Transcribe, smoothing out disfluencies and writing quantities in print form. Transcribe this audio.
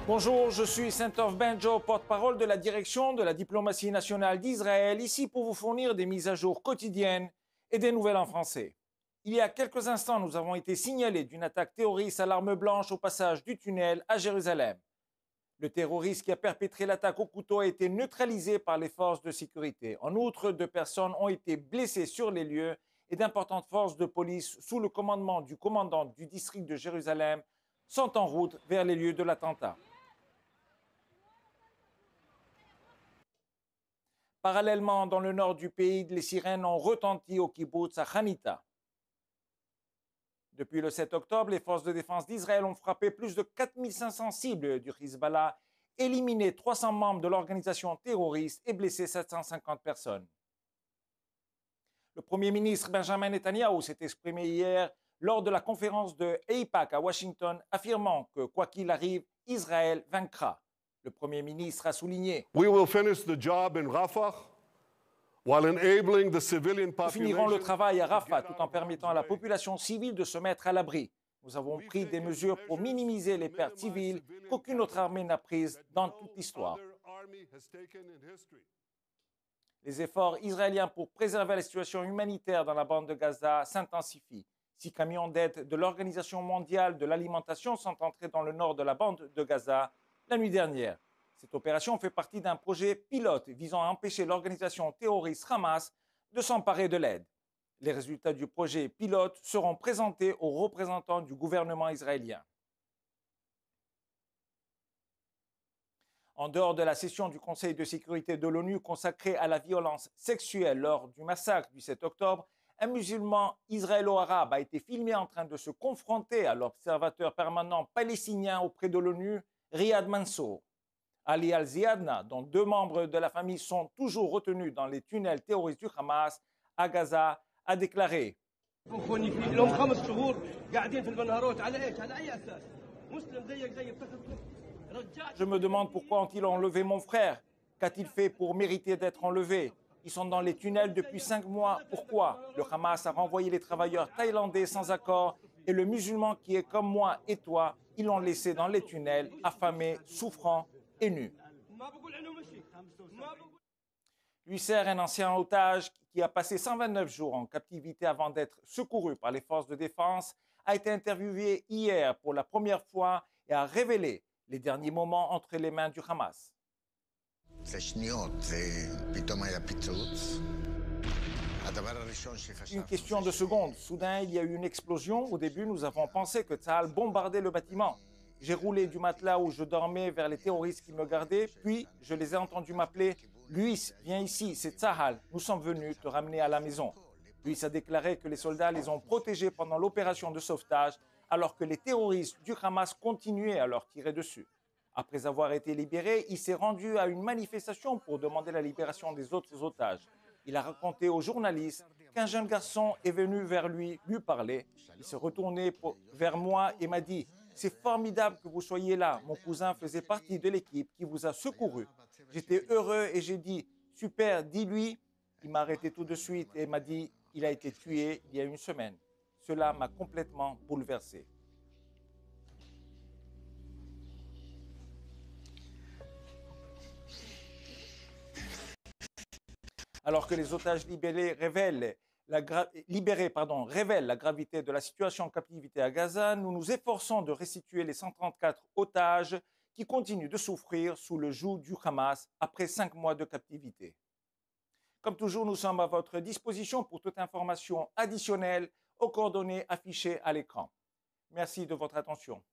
Bonjour, je suis Sintov Benjo, porte-parole de la direction de la diplomatie nationale d'Israël, ici pour vous fournir des mises à jour quotidiennes et des nouvelles en français. Il y a quelques instants, nous avons été signalés d'une attaque terroriste à l'arme blanche au passage du tunnel à Jérusalem. Le terroriste qui a perpétré l'attaque au couteau a été neutralisé par les forces de sécurité. En outre, 2 personnes ont été blessées sur les lieux et d'importantes forces de police sous le commandement du commandant du district de Jérusalem sont en route vers les lieux de l'attentat. Parallèlement, dans le nord du pays, les sirènes ont retenti au kibbutz à Hanita. Depuis le 7 octobre, les forces de défense d'Israël ont frappé plus de 4500 cibles du Hezbollah, éliminé 300 membres de l'organisation terroriste et blessé 750 personnes. Le Premier ministre Benjamin Netanyahou s'est exprimé hier lors de la conférence de AIPAC à Washington, affirmant que, quoi qu'il arrive, Israël vaincra. Le Premier ministre a souligné: We will finish the job in Rafah while enabling the civilian Nous finirons le population. travail à Rafah tout en permettant à la population civile de se mettre à l'abri. Nous avons pris des mesures pour minimiser les pertes civiles qu'aucune autre armée n'a prises dans toute l'histoire. Les efforts israéliens pour préserver la situation humanitaire dans la bande de Gaza s'intensifient. 6 camions d'aide de l'Organisation mondiale de l'alimentation sont entrés dans le nord de la bande de Gaza la nuit dernière. Cette opération fait partie d'un projet pilote visant à empêcher l'organisation terroriste Hamas de s'emparer de l'aide. Les résultats du projet pilote seront présentés aux représentants du gouvernement israélien. En dehors de la session du Conseil de sécurité de l'ONU consacrée à la violence sexuelle lors du massacre du 7 octobre, un musulman israélo-arabe a été filmé en train de se confronter à l'observateur permanent palestinien auprès de l'ONU, Riyad Mansour. Ali al-Ziadna, dont 2 membres de la famille sont toujours retenus dans les tunnels terroristes du Hamas à Gaza, a déclaré: Je me demande pourquoi ont-ils enlevé mon frère? Qu'a-t-il fait pour mériter d'être enlevé? Ils sont dans les tunnels depuis 5 mois. Pourquoi? Le Hamas a renvoyé les travailleurs thaïlandais sans accord et le musulman qui est comme moi et toi, ils l'ont laissé dans les tunnels, affamé, souffrant et nu. Husser, un ancien otage qui a passé 129 jours en captivité avant d'être secouru par les forces de défense, a été interviewé hier pour la première fois et a révélé les derniers moments entre les mains du Hamas. Une question de secondes. Soudain, il y a eu une explosion. Au début, nous avons pensé que Tzahal bombardait le bâtiment. J'ai roulé du matelas où je dormais vers les terroristes qui me gardaient, puis je les ai entendus m'appeler: Luis, viens ici, c'est Tzahal, nous sommes venus te ramener à la maison. Luis a déclaré que les soldats les ont protégés pendant l'opération de sauvetage, alors que les terroristes du Hamas continuaient à leur tirer dessus. Après avoir été libéré, il s'est rendu à une manifestation pour demander la libération des autres otages. Il a raconté aux journalistes qu'un jeune garçon est venu vers lui parler. Il s'est retourné vers moi et m'a dit: c'est formidable que vous soyez là. Mon cousin faisait partie de l'équipe qui vous a secouru. J'étais heureux et j'ai dit: super, dis-lui. Il m'a arrêté tout de suite et m'a dit: il a été tué il y a une semaine. Cela m'a complètement bouleversé. Alors que les otages libérés révèlent la gravité de la situation en captivité à Gaza, nous nous efforçons de restituer les 134 otages qui continuent de souffrir sous le joug du Hamas après 5 mois de captivité. Comme toujours, nous sommes à votre disposition pour toute information additionnelle aux coordonnées affichées à l'écran. Merci de votre attention.